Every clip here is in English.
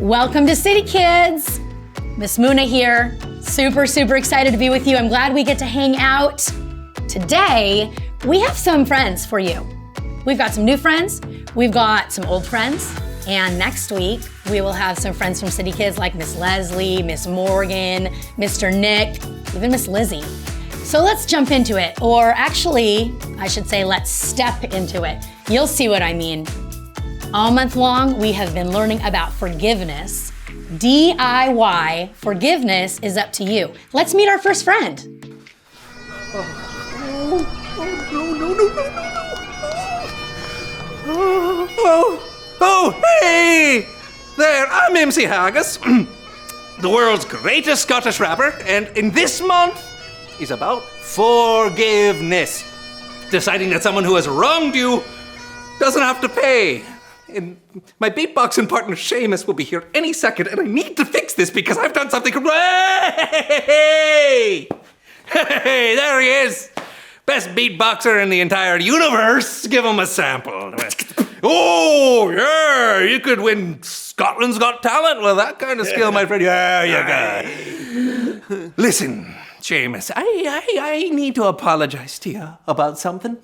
Welcome to City Kids. Miss Muna here. Super excited to be with you. I'm glad we get to hang out. Today, we have some friends for you. We've got some new friends, we've got some old friends, and next week, we will have some friends from City Kids like Miss Leslie, Miss Morgan, Mr. Nick, even Miss Lizzie. So let's jump into it, or actually, I should say let's step into it. You'll see what I mean. All month long, we have been learning about forgiveness. DIY, forgiveness is up to you. Let's meet our first friend. Oh, hey! There, I'm MC Haggis, the world's greatest Scottish rapper, and in this month is about forgiveness. Deciding that someone who has wronged you doesn't have to pay. And my beatboxing partner Seamus will be here any second, and I need to fix this because I've done something. Hey! Hey, there he is! Best beatboxer in the entire universe. Give him a sample. Oh, yeah, you could win Scotland's Got Talent with that kind of skill, my friend. Yeah, you got. Listen, Seamus, I need to apologize to you about something.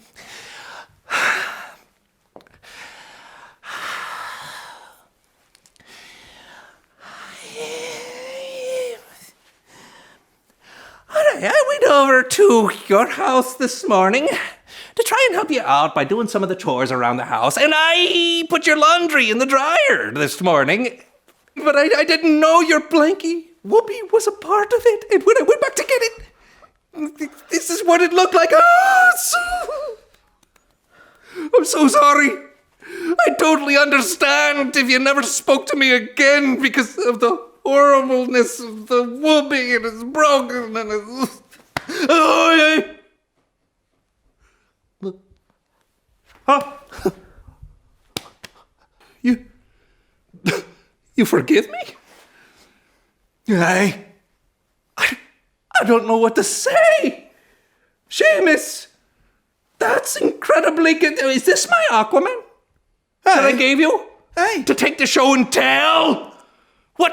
I went over to your house this morning to try and help you out by doing some of the chores around the house, and I put your laundry in the dryer this morning, but I didn't know your blankie whoopee was a part of it, and when I went back to get it, this is what it looked like. I'm so sorry. I totally understand if you never spoke to me again because of the horribleness of the whoopee, and it's broken, and it's... Oh, yeah. Huh? You forgive me? I don't know what to say. Seamus, that's incredibly good. Is this my Aquaman that I gave you? Hey. To take the show and tell? What?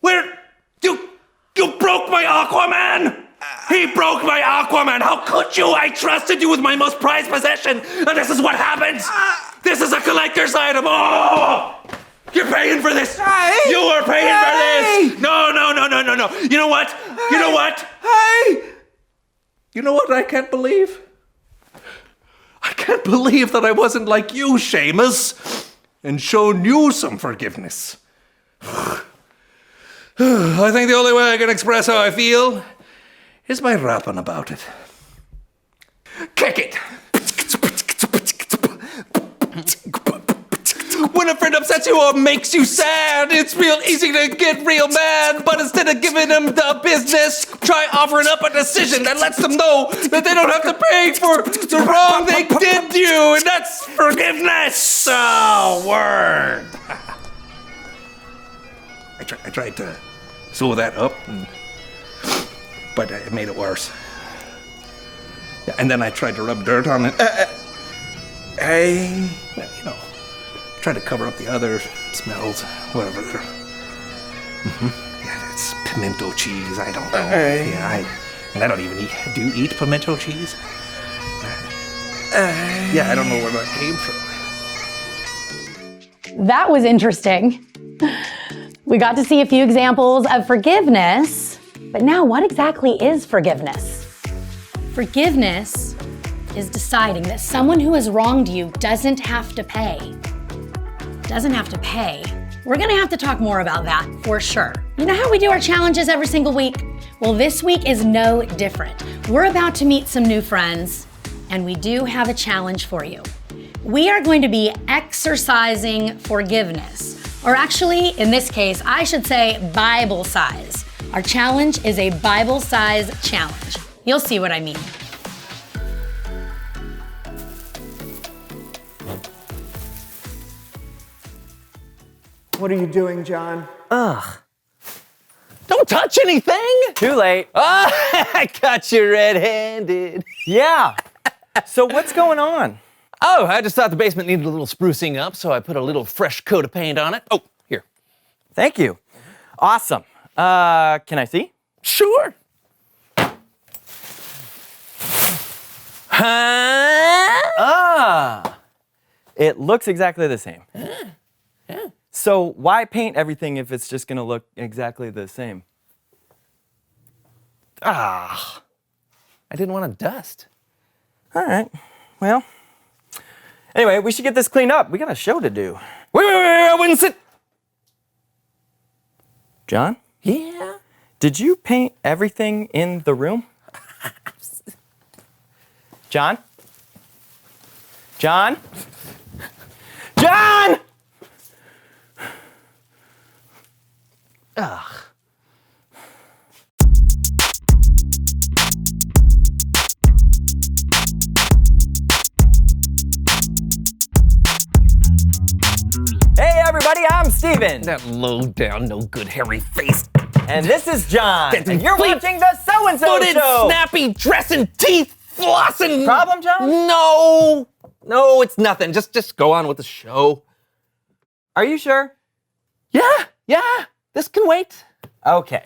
Where? You broke my Aquaman! He broke my Aquaman! How could you? I trusted you with my most prized possession, and this is what happens! This is a collector's item! Oh! You're paying for this! Hey! You are paying for this! No! You know what? You know what? Hey! You know what I can't believe? I can't believe that I wasn't like you, Seamus, and shown you some forgiveness. I think the only way I can express how I feel is by rapping about it. Kick it! When a friend upsets you or makes you sad, it's real easy to get real mad. But instead of giving them the business, try offering up a decision that lets them know that they don't have to pay for the wrong they did to you. And that's forgiveness. Oh, word. I tried to sew that up, but it made it worse. Yeah, and then I tried to rub dirt on it. Hey, you know, try to cover up the other smells, whatever. Yeah, it's pimento cheese. I don't know. Yeah, I don't even eat. Do you eat pimento cheese? Yeah, I don't know where that came from. That was interesting. We got to see a few examples of forgiveness, but now what exactly is forgiveness? Forgiveness is deciding that someone who has wronged you doesn't have to pay. Doesn't have to pay. We're gonna have to talk more about that for sure. You know how we do our challenges every single week? Well, this week is no different. We're about to meet some new friends, and we do have a challenge for you. We are going to be exercising forgiveness. Or actually, in this case, I should say Bible size. Our challenge is a Bible size challenge. You'll see what I mean. What are you doing, John? Ugh. Don't touch anything! Too late. Ah, I got you red-handed. Yeah. So what's going on? Oh, I just thought the basement needed a little sprucing up, so I put a little fresh coat of paint on it. Oh, Thank you. Awesome. Can I see? Sure. It looks exactly the same. So why paint everything if it's just gonna look exactly the same? I didn't want to dust. All right, well. Anyway, we should get this cleaned up. We got a show to do. Wait, I wouldn't sit. John, Yeah? did you paint everything in the room? John? John? John! Ugh. Hey everybody, I'm Steven. That low down, no good, hairy face. And this is John. That And you're fleet- watching the So-and-So Footed, Show. snappy, dressing, teeth, flossing. Problem, John? No, it's nothing. Just go on with the show. Are you sure? Yeah, this can wait. Okay.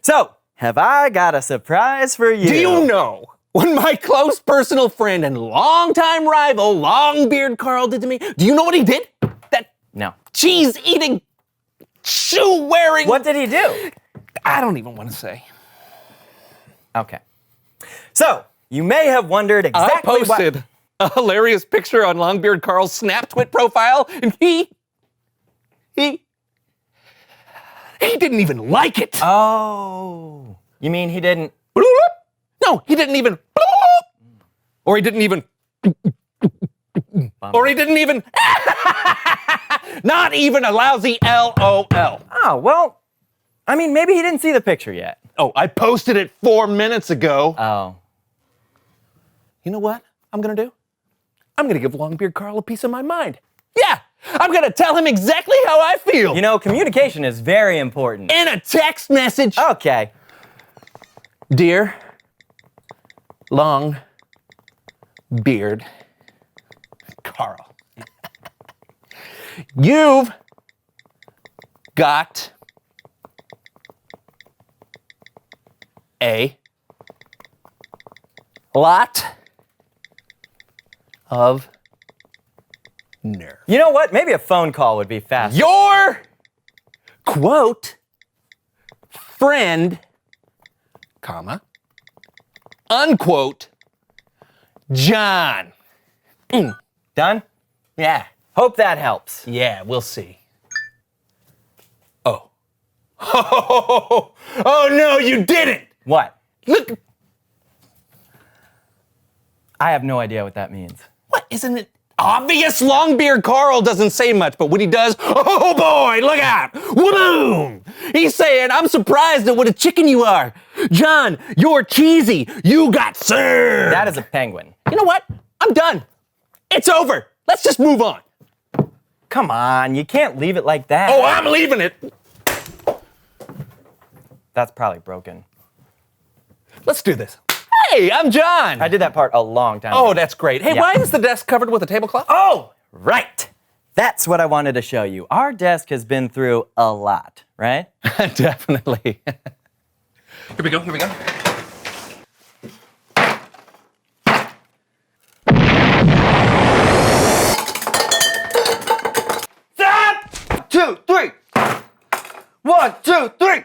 So, have I got a surprise for you? Do you know what my close personal friend and longtime rival, Longbeard Carl, did to me? Do you know what he did? That No. cheese-eating, shoe-wearing... What did he do? I don't even want to say. Okay. So, you may have wondered exactly I posted a hilarious picture on Longbeard Carl's SnapTwit profile, and he didn't even like it. Oh. You mean he didn't... No, he didn't even. Or he didn't even. Or he didn't even. Not even a lousy LOL. Oh, well, I mean, maybe he didn't see the picture yet. Oh, I posted it 4 minutes ago. Oh. You know what I'm gonna do? I'm gonna give Longbeard Carl a piece of my mind. Yeah, I'm gonna tell him exactly how I feel. You know, communication is very important. In a text message. Okay. Dear Long Beard Carl, you've got a lot of nerve. You know what? Maybe a phone call would be faster. Your quote friend, comma, unquote, John. Done? Yeah. Hope that helps. Yeah, we'll see. Oh. Oh no, you didn't! What? Look, I have no idea what that means. what, isn't it obvious? Longbeard Carl doesn't say much, but when he does, oh boy, look out! Boom! He's saying, I'm surprised at what a chicken you are. John, you're cheesy. You got served. That is a penguin. You know what? I'm done. It's over. Let's just move on. Come on, you can't leave it like that. Oh, I'm leaving it. That's probably broken. Let's do this. Hey, I'm John. I did that part a long time Oh, ago. that's great. Hey, Yeah. why is the desk covered with a tablecloth? Oh, right. That's what I wanted to show you. Our desk has been through a lot, right? Definitely. Here we go. Stop! 2, 3. 1, 2, 3.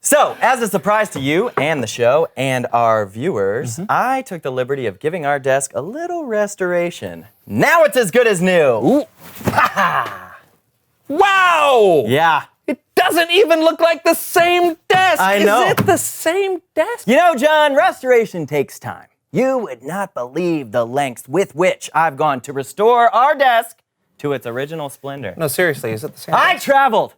So, as a surprise to you and the show and our viewers, I took the liberty of giving our desk a little restoration. Now it's as good as new. Wow! Yeah. It doesn't even look like the same desk. I know. Is it the same desk? You know, John, restoration takes time. You would not believe the lengths with which I've gone to restore our desk to its original splendor. No, seriously, is it the same I traveled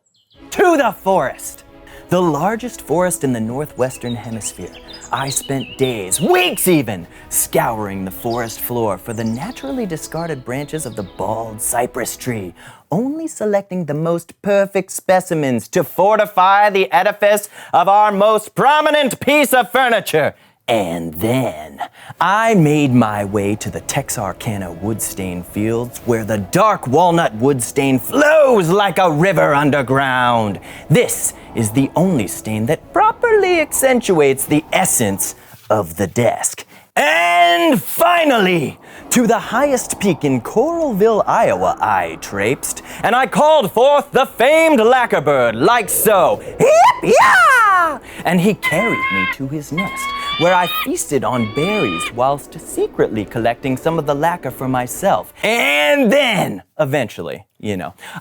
to the forest, the largest forest in the northwestern hemisphere. I spent days, weeks even, scouring the forest floor for the naturally discarded branches of the bald cypress tree, only selecting the most perfect specimens to fortify the edifice of our most prominent piece of furniture. And then I made my way to the Texarkana wood-stain fields where the dark walnut wood stain flows like a river underground. This is the only stain that properly accentuates the essence of the desk. And finally, to the highest peak in Coralville, Iowa, I traipsed, and I called forth the famed lacquer bird, like so. Hip-ya! And he carried me to his nest, where I feasted on berries whilst secretly collecting some of the lacquer for myself. And then, eventually,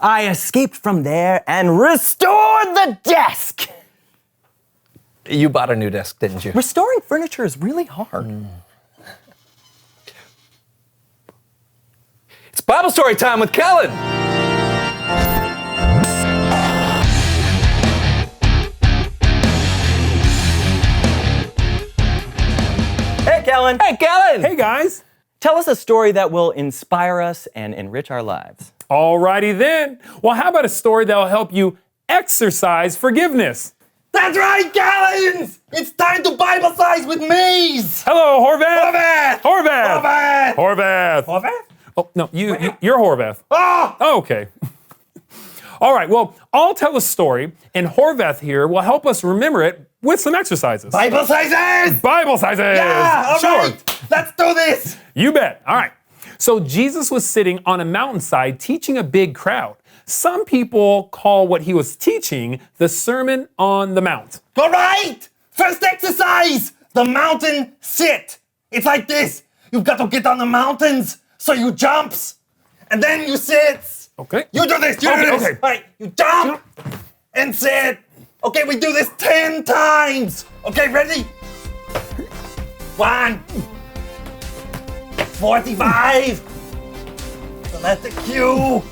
I escaped from there and restored the desk. You bought a new desk, didn't you? Restoring furniture is really hard. It's Bible story time with Kellen. Hey, Kellen. Hey, Kellen. Hey guys! Tell us a story that will inspire us and enrich our lives. Alrighty then. Well, how about a story that will help you exercise forgiveness? That's right, Kellen. It's time to Bible size with Maze. Hello, Horvath! Horvath! Horvath! Horvath? Oh, no, you're Horvath. Oh! Oh, okay. All right, well, I'll tell a story, and Horvath here will help us remember it with some exercises. Bible sizes! Bible sizes! Yeah, all Sure. right. Let's do this. You bet. All right. So Jesus was sitting on a mountainside teaching a big crowd. Some people call what he was teaching the Sermon on the Mount. All right. First exercise, the mountain sit. It's like this. You've got to get on the mountains, so you jumps, and then you sits. Okay. You do this, you do this. Okay. Right, you jump and sit. Okay, we do this 10 times. Okay, ready? 1, 45. So that's the cue.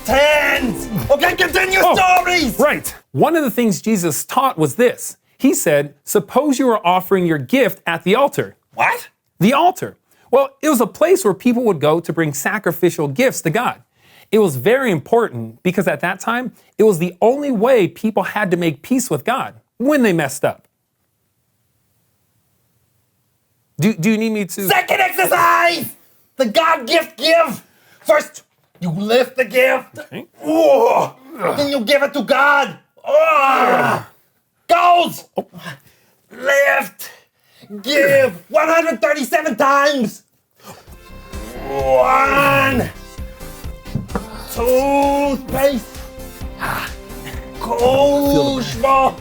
10. Okay, continue stories. Right. One of the things Jesus taught was this. He said, suppose you were offering your gift at the altar. What? The altar. Well, it was a place where people would go to bring sacrificial gifts to God. It was very important because at that time, it was the only way people had to make peace with God when they messed up. Do you need me to? Second exercise! The God gift give. First, you lift the gift. Okay. Oh, then you give it to God. Oh, goes. Lift. Give 137 times. 1, 2, space. Kuzma.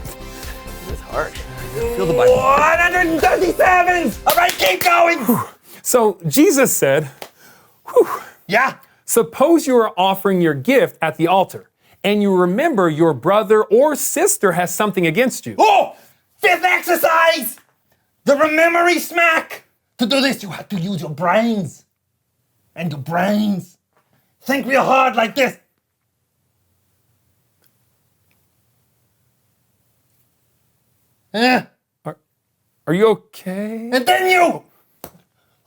It's hard. Feel the Bible. 137. All right, keep going. So Jesus said, Yeah. suppose you are offering your gift at the altar and you remember your brother or sister has something against you. Oh, fifth exercise. The memory smack. To do this, you have to use your brains. And your brains. Think real hard like this. Are you okay? And then you.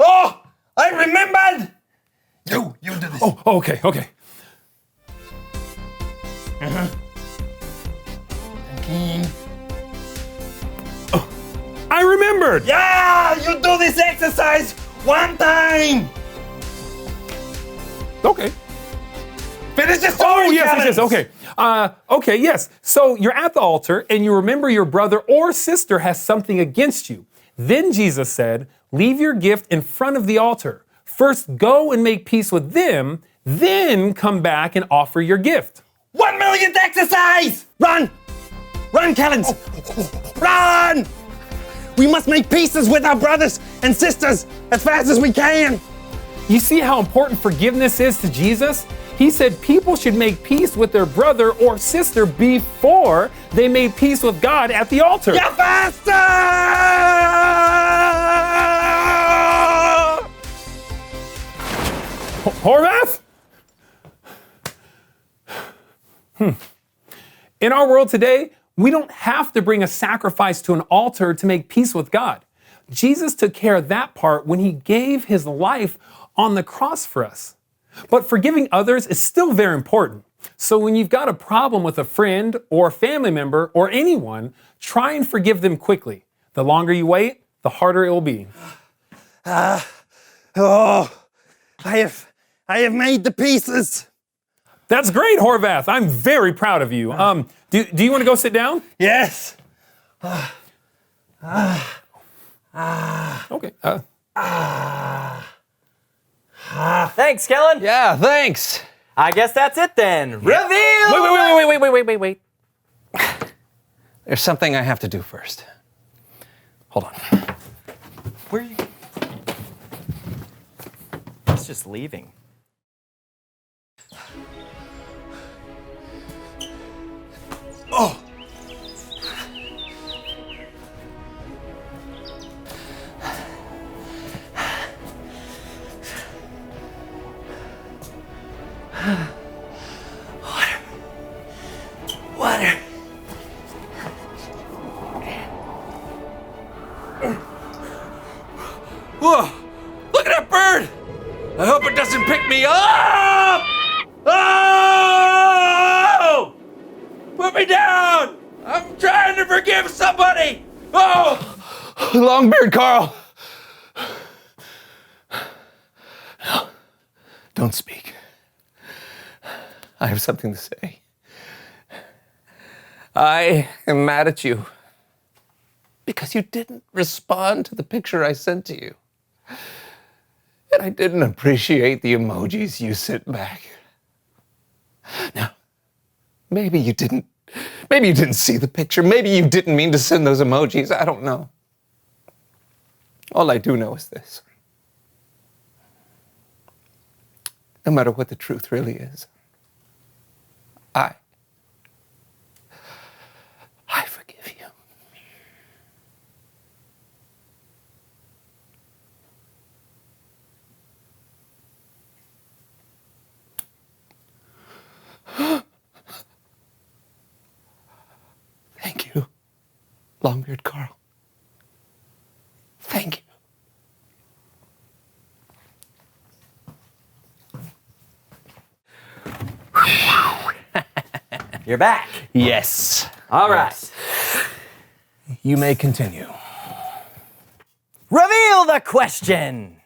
Oh, I remembered. You do this. Oh, okay. Thinking. I remembered. Yeah, you do this exercise 1 time. Okay. Finish the story. Oh, yes, okay. Okay, yes. So you're at the altar and you remember your brother or sister has something against you. Then Jesus said, leave your gift in front of the altar. First go and make peace with them, then come back and offer your gift. 1 millionth exercise. Run, Kellens. Run. We must make peace with our brothers and sisters as fast as we can. You see how important forgiveness is to Jesus? He said people should make peace with their brother or sister before they made peace with God at the altar. Yeah, faster! Horvath? In our world today, we don't have to bring a sacrifice to an altar to make peace with God. Jesus took care of that part when he gave his life on the cross for us. But forgiving others is still very important. So when you've got a problem with a friend or a family member or anyone, try and forgive them quickly. The longer you wait, the harder it will be. Oh, I have made the pieces. That's great, Horvath. I'm very proud of you. Do you want to go sit down? Yes. Okay. Thanks, Kellen. Yeah, thanks. I guess that's it then. Reveal! Wait. There's something I have to do first. Hold on. Where are you? He's just leaving. Oh! Water. Whoa! Look at that bird! I hope it doesn't pick me up! Oh! Put me down! I'm trying to forgive somebody! Oh! Longbeard Carl. No, don't speak. I have something to say. I am mad at you because you didn't respond to the picture I sent to you. And I didn't appreciate the emojis you sent back. Now, maybe you didn't see the picture. Maybe you didn't mean to send those emojis. I don't know. All I do know is this. No matter what the truth really is, I forgive you. Thank you, Longbeard Carl. Thank you. You're back. Yes. All right. You may continue. Reveal the question.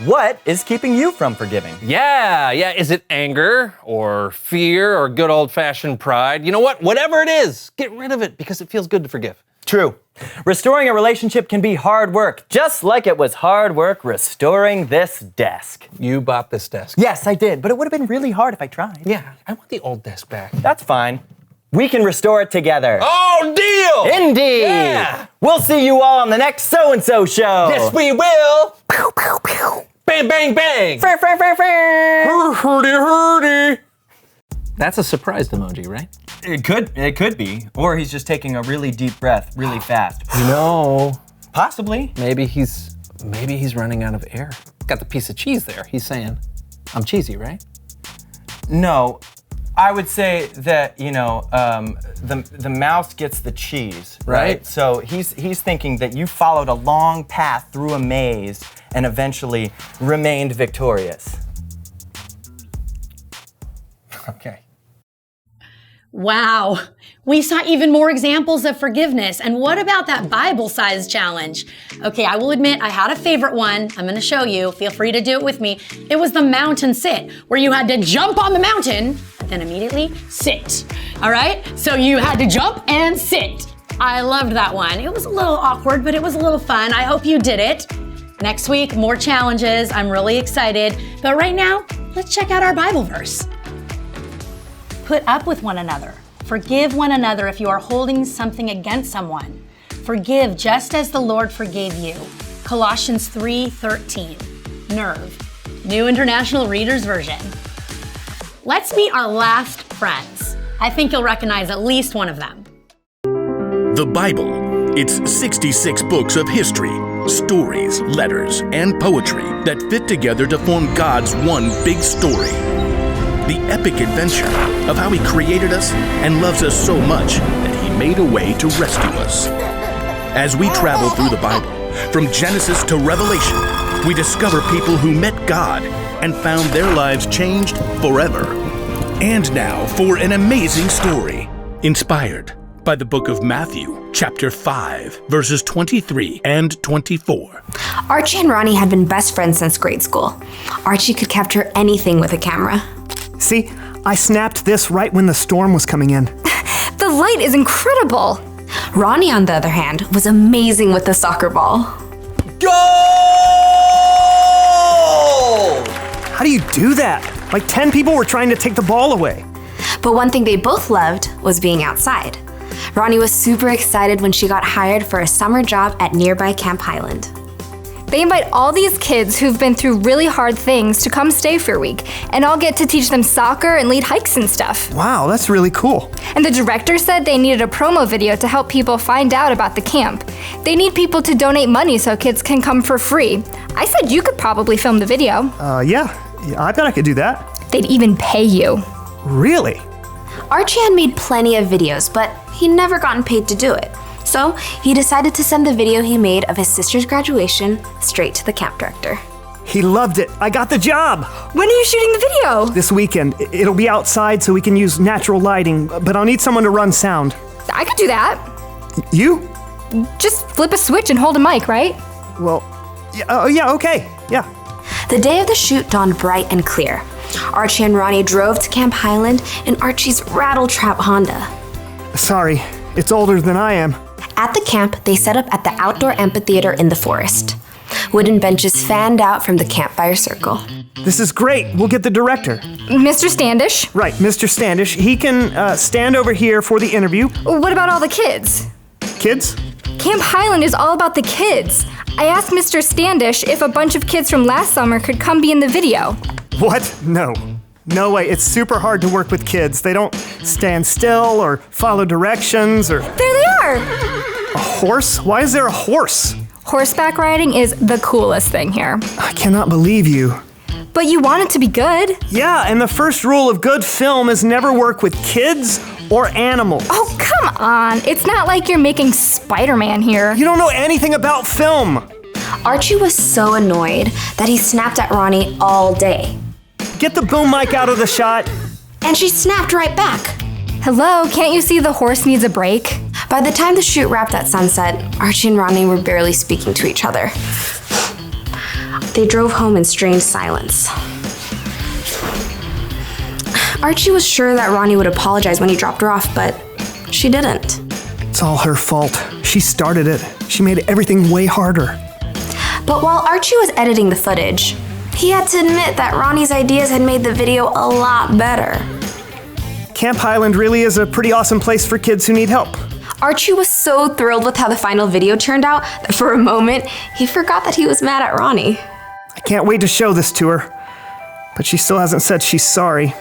What is keeping you from forgiving? Yeah. Is it anger or fear or good old-fashioned pride? You know what? Whatever it is, get rid of it because it feels good to forgive. True. Restoring a relationship can be hard work, just like it was hard work restoring this desk. You bought this desk. Yes, I did, but it would have been really hard if I tried. Yeah, I want the old desk back. That's fine. We can restore it together. Oh, deal! Indeed! Yeah! We'll see you all on the next So-and-So show! Yes, we will! Pew, pew, pew. Bang, bang, bang! Frr, frr, frr, frr. Hurdy. That's a surprised emoji, right? It could be. Or he's just taking a really deep breath really fast. You know, Possibly. maybe he's running out of air. Got the piece of cheese there. He's saying, I'm cheesy, right? No, I would say that, the mouse gets the cheese, right? So he's thinking that you followed a long path through a maze and eventually remained victorious. Okay. Wow, we saw even more examples of forgiveness. And what about that Bible-sized challenge? Okay, I will admit I had a favorite one. I'm gonna show you. Feel free to do it with me. It was the mountain sit, where you had to jump on the mountain, but then immediately sit. All right? So you had to jump and sit. I loved that one. It was a little awkward, but it was a little fun. I hope you did it. Next week, more challenges. I'm really excited. But right now, let's check out our Bible verse. Put up with one another. Forgive one another if you are holding something against someone. Forgive just as the Lord forgave you. Colossians 3:13. NIRV, New International Reader's Version. Let's meet our last friends. I think you'll recognize at least one of them. The Bible. It's 66 books of history, stories, letters, and poetry that fit together to form God's one big story. The epic adventure of how He created us and loves us so much that He made a way to rescue us. As we travel through the Bible, from Genesis to Revelation, we discover people who met God and found their lives changed forever. And now for an amazing story, inspired, by the book of Matthew, chapter 5, verses 23 and 24. Archie and Ronnie had been best friends since grade school. Archie could capture anything with a camera. See, I snapped this right when the storm was coming in. The light is incredible. Ronnie, on the other hand, was amazing with the soccer ball. Goal! How do you do that? Like 10 people were trying to take the ball away. But one thing they both loved was being outside. Ronnie was super excited when she got hired for a summer job at nearby Camp Highland. They invite all these kids who've been through really hard things to come stay for a week, and I'll get to teach them soccer and lead hikes and stuff. Wow, that's really cool. And the director said they needed a promo video to help people find out about the camp. They need people to donate money so kids can come for free. I said you could probably film the video. Yeah, I bet I could do that. They'd even pay you. Really? Archie had made plenty of videos, but he'd never gotten paid to do it. So he decided to send the video he made of his sister's graduation straight to the camp director. He loved it. I got the job. When are you shooting the video? This weekend. It'll be outside so we can use natural lighting, but I'll need someone to run sound. I could do that. You? Just flip a switch and hold a mic, right? Well, yeah, okay. Yeah. The day of the shoot dawned bright and clear. Archie and Ronnie drove to Camp Highland in Archie's rattle-trap Honda. Sorry, it's older than I am. At the camp, they set up at the outdoor amphitheater in the forest. Wooden benches fanned out from the campfire circle. This is great. We'll get the director. Mr. Standish? Right, Mr. Standish. He can stand over here for the interview. What about all the kids? Kids? Camp Highland is all about the kids. I asked Mr. Standish if a bunch of kids from last summer could come be in the video. What? No. No way. It's super hard to work with kids. They don't stand still or follow directions or... There they are! A horse? Why is there a horse? Horseback riding is the coolest thing here. I cannot believe you. But you want it to be good. Yeah, and the first rule of good film is never work with kids or animals. Oh, come on. It's not like you're making Spider-Man here. You don't know anything about film. Archie was so annoyed that he snapped at Ronnie all day. Get the boom mic out of the shot. And she snapped right back. Hello, can't you see the horse needs a break? By the time the shoot wrapped at sunset, Archie and Ronnie were barely speaking to each other. They drove home in strange silence. Archie was sure that Ronnie would apologize when he dropped her off, but she didn't. It's all her fault. She started it. She made everything way harder. But while Archie was editing the footage, he had to admit that Ronnie's ideas had made the video a lot better. Camp Highland really is a pretty awesome place for kids who need help. Archie was so thrilled with how the final video turned out that for a moment, he forgot that he was mad at Ronnie. I can't wait to show this to her, but she still hasn't said she's sorry.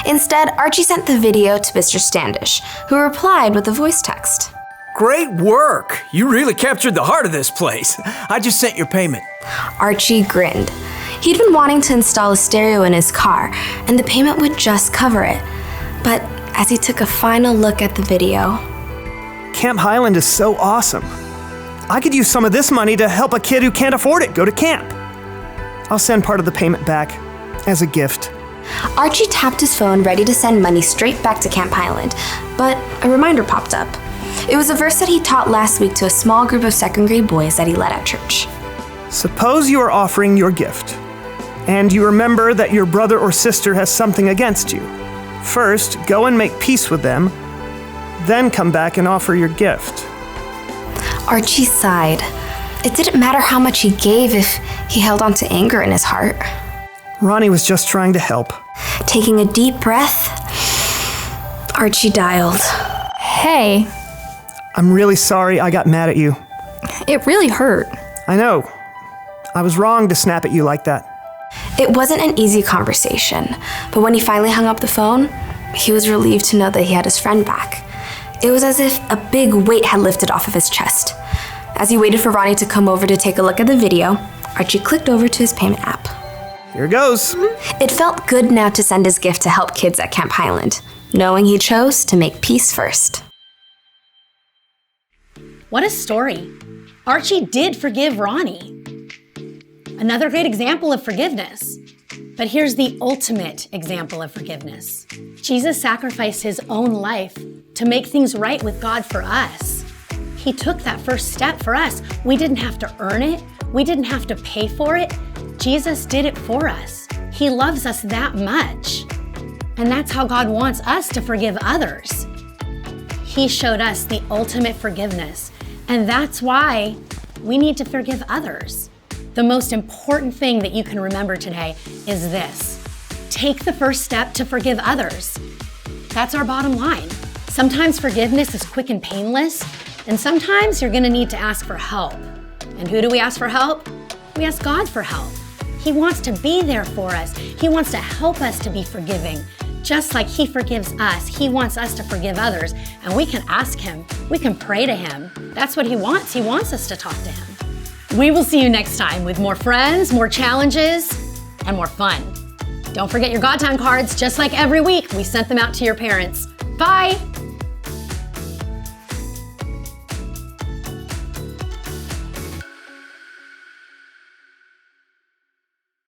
Instead, Archie sent the video to Mr. Standish, who replied with a voice text. Great work! You really captured the heart of this place. I just sent your payment. Archie grinned. He'd been wanting to install a stereo in his car, and the payment would just cover it. But as he took a final look at the video... Camp Highland is so awesome. I could use some of this money to help a kid who can't afford it go to camp. I'll send part of the payment back as a gift. Archie tapped his phone, ready to send money straight back to Camp Highland, but a reminder popped up. It was a verse that he taught last week to a small group of second-grade boys that he led at church. Suppose you are offering your gift, and you remember that your brother or sister has something against you. First, go and make peace with them, then come back and offer your gift. Archie sighed. It didn't matter how much he gave if he held on to anger in his heart. Ronnie was just trying to help. Taking a deep breath, Archie dialed. Hey, I'm really sorry I got mad at you. it really hurt. I know. I was wrong to snap at you like that. It wasn't an easy conversation, but when he finally hung up the phone, he was relieved to know that he had his friend back. It was as if a big weight had lifted off of his chest. As he waited for Ronnie to come over to take a look at the video, Archie clicked over to his payment app. Here goes. It felt good now to send his gift to help kids at Camp Highland, knowing he chose to make peace first. What a story. Archie did forgive Ronnie. Another great example of forgiveness. But here's the ultimate example of forgiveness. Jesus sacrificed his own life to make things right with God for us. He took that first step for us. We didn't have to earn it. We didn't have to pay for it. Jesus did it for us. He loves us that much. And that's how God wants us to forgive others. He showed us the ultimate forgiveness. And that's why we need to forgive others. The most important thing that you can remember today is this: take the first step to forgive others. That's our bottom line. Sometimes forgiveness is quick and painless, and sometimes you're gonna need to ask for help. And who do we ask for help? We ask God for help. He wants to be there for us. He wants to help us to be forgiving. Just like He forgives us, He wants us to forgive others, and we can ask Him. We can pray to Him. That's what He wants. He wants us to talk to Him. We will see you next time with more friends, more challenges, and more fun. Don't forget your God Time cards. Just like every week, we sent them out to your parents. Bye.